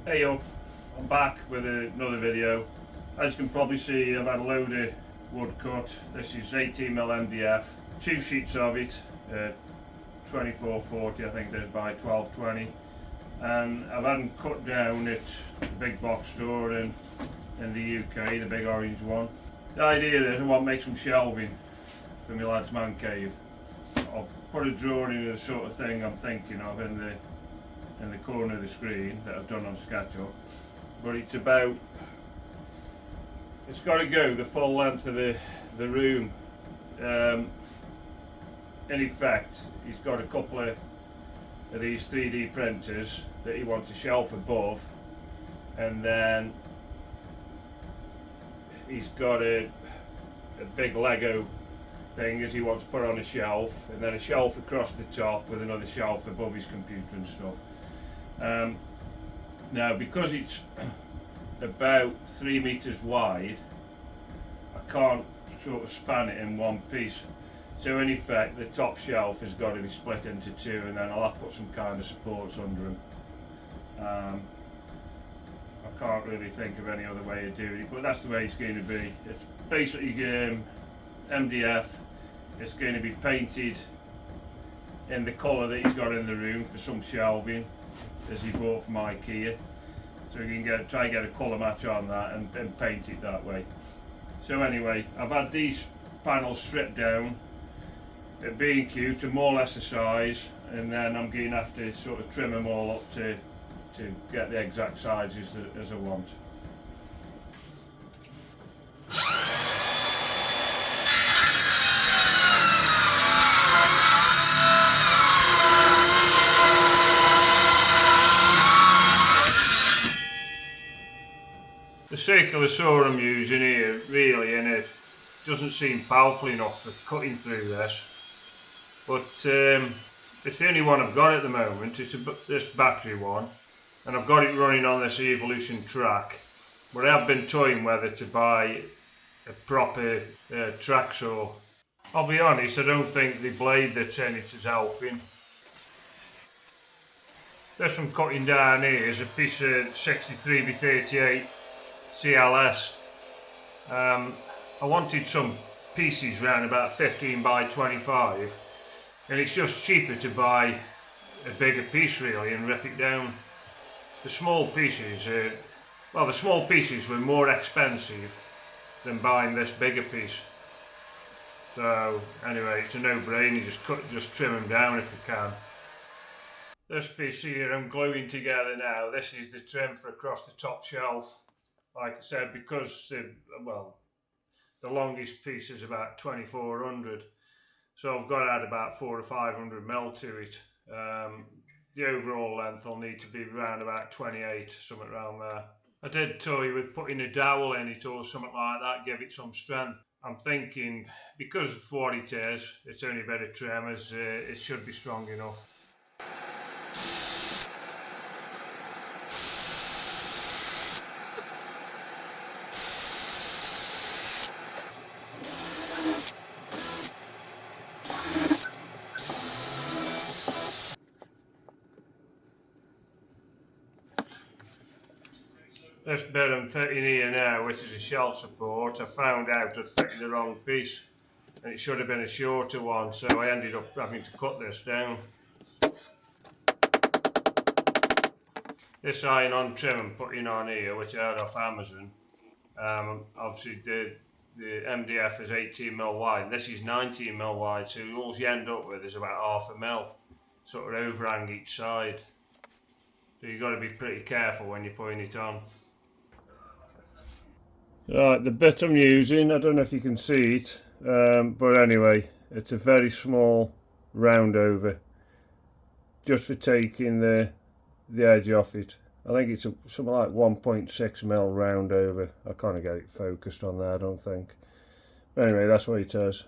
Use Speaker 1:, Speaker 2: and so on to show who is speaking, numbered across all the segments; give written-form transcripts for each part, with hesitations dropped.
Speaker 1: Hey yo, I'm back with another video. As you can probably see, I've had a load of wood cut. This is 18mm MDF, two sheets of it, 2440 I think there's by 1220, and I've had them cut down at the big box store in the UK, the big orange one. The idea is I want to make some shelving for my lad's man cave. I'll put a drawing of the sort of thing I'm thinking of in the corner of the screen that I've done on SketchUp, but it's got to go the full length of the room. In effect, he's got a couple of these 3D printers that he wants a shelf above, and then he's got a big Lego thing as he wants to put on a shelf, and then a shelf across the top with another shelf above his computer and stuff. Now, because it's about 3 meters wide, I can't sort of span it in one piece. So in effect, the top shelf has got to be split into two, and then I'll have to put some kind of supports under them. I can't really think of any other way of doing it, but that's the way it's going to be. It's basically MDF. It's going to be painted in the colour that he's got in the room for some shelving, as he bought from IKEA, so we can try and get a colour match on that and paint it that way. So anyway, I've had these panels stripped down at B&Q to more or less a size, and then I'm going to have to sort of trim them all up to get the exact sizes as I want. The circular saw I'm using here really, and it doesn't seem powerful enough for cutting through this, but it's the only one I've got at the moment. It's this battery one, and I've got it running on this Evolution track, but I have been toying whether to buy a proper track saw. I'll be honest, I don't think the blade that's in it is helping. This one cutting down here is a piece of 63x38 CLS. I wanted some pieces around about 15x25, and it's just cheaper to buy a bigger piece really and rip it down. The small pieces, the small pieces were more expensive than buying this bigger piece. So anyway, it's a no-brainer. Just trim them down if you can. This piece here I'm gluing together now. This is the trim for across the top shelf. Like I said, because the longest piece is about 2400, so I've got to add about 400 to 500 mil to it. The overall length will need to be around about 28, something around there. I did toy with putting a dowel in it or something like that, give it some strength. I'm thinking, because of what it is, it's only a bit of trim, as it should be strong enough. This bit I'm fitting here now, which is a shelf support, I found out I'd fitted the wrong piece, and it should have been a shorter one, so I ended up having to cut this down. This iron-on trim I'm putting on here, which I had off Amazon, obviously the MDF is 18mm wide, this is 19mm wide, so all you end up with is about 0.5 mil, sort of overhang each side. So you've got to be pretty careful when you're putting it on. Right, the bit I'm using, I don't know if you can see it, but anyway, it's a very small round over, just for taking the edge off it. I think it's something like 1.6 mil round over. I can't get it focused on there, I don't think. But anyway, that's what it is.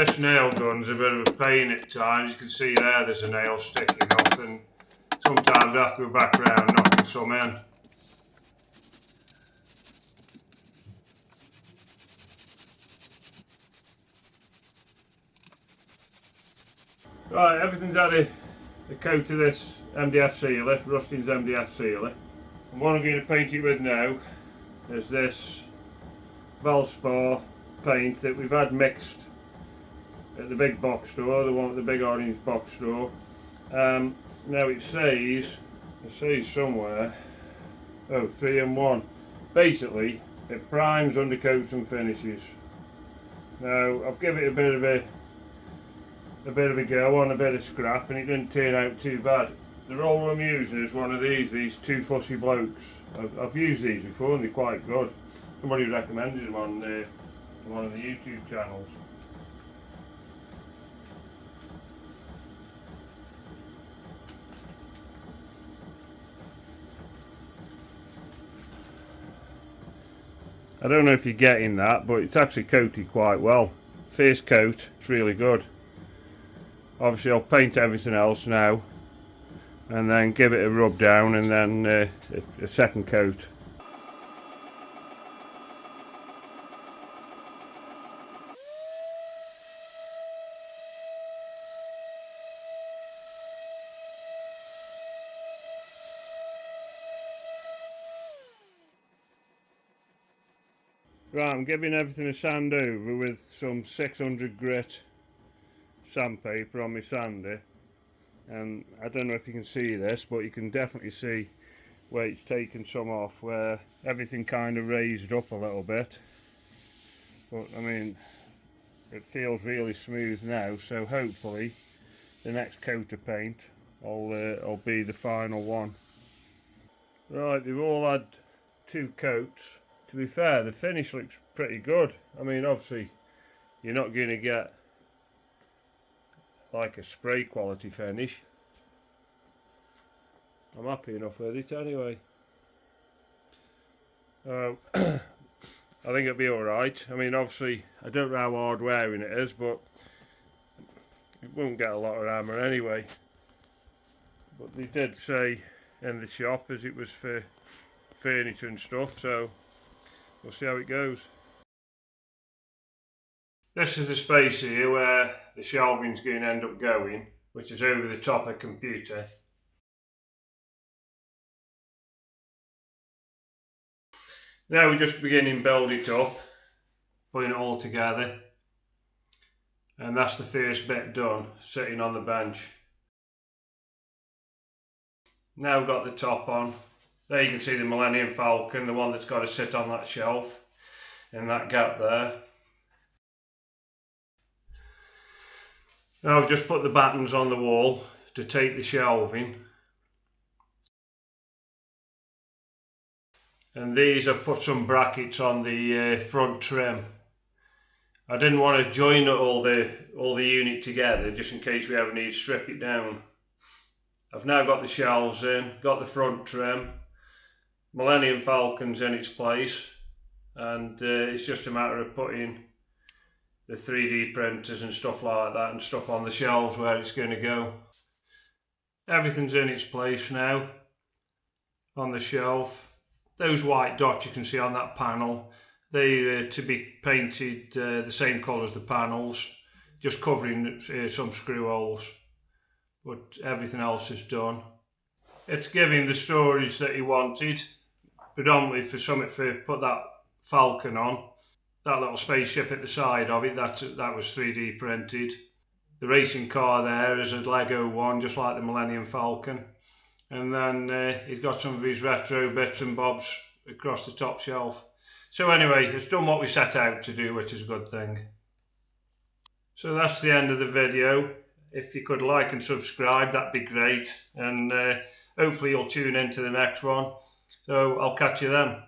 Speaker 1: This nail gun's a bit of a pain at times. You can see there's a nail sticking off, and sometimes I have to go back around knocking some in. Right, everything's had a coat of this MDF sealer, Rustin's MDF sealer. And what I'm going to paint it with now is this Valspar paint that we've had mixed at the big box store, the one with the big orange box store. Now it says somewhere, 3-in-1. Basically, it primes, undercoats and finishes. Now I've given it a bit of a go on a bit of scrap, and it didn't turn out too bad. The roller I'm using is one of these Two Fussy Blokes. I've used these before and they're quite good. Somebody recommended them on one of the YouTube channels. I don't know if you're getting that, but it's actually coated quite well. First coat, it's really good. Obviously I'll paint everything else now and then give it a rub down and then a second coat. Right, I'm giving everything a sand over with some 600 grit sandpaper on my sander, and I don't know if you can see this, but you can definitely see where it's taken some off, where everything kind of raised up a little bit. But I mean, it feels really smooth now, so hopefully the next coat of paint will be the final one. Right, they've all had 2 coats. To be fair, the finish looks pretty good. I mean, obviously you're not going to get like a spray quality finish. I'm happy enough with it anyway. I think it'll be alright. I mean, obviously I don't know how hard wearing it is, but it won't get a lot of hammer anyway. But they did say in the shop as it was for furniture and stuff, so we'll see how it goes. This is the space here where the shelving's going to end up going, which is over the top of the computer. Now we're just beginning to build it up, putting it all together. And that's the first bit done, sitting on the bench. Now we've got the top on. There you can see the Millennium Falcon, the one that's got to sit on that shelf in that gap there. Now I've just put the battens on the wall to take the shelving. And these I've put some brackets on the front trim. I didn't want to join all the unit together just in case we ever need to strip it down. I've now got the shelves in, got the front trim. Millennium Falcon's in its place, and it's just a matter of putting the 3D printers and stuff like that and stuff on the shelves where it's going to go. Everything's in its place now on the shelf. Those white dots you can see on that panel, they to be painted the same colour as the panels, just covering some screw holes, but everything else is done. It's giving the storage that he wanted, predominantly for something for put that Falcon on. That little spaceship at the side of it, that was 3D printed. The racing car there is a Lego one, just like the Millennium Falcon. And then he's got some of his retro bits and bobs across the top shelf. So anyway, it's done what we set out to do, which is a good thing. So that's the end of the video. If you could like and subscribe, that'd be great. And hopefully you'll tune into the next one. So I'll catch you then.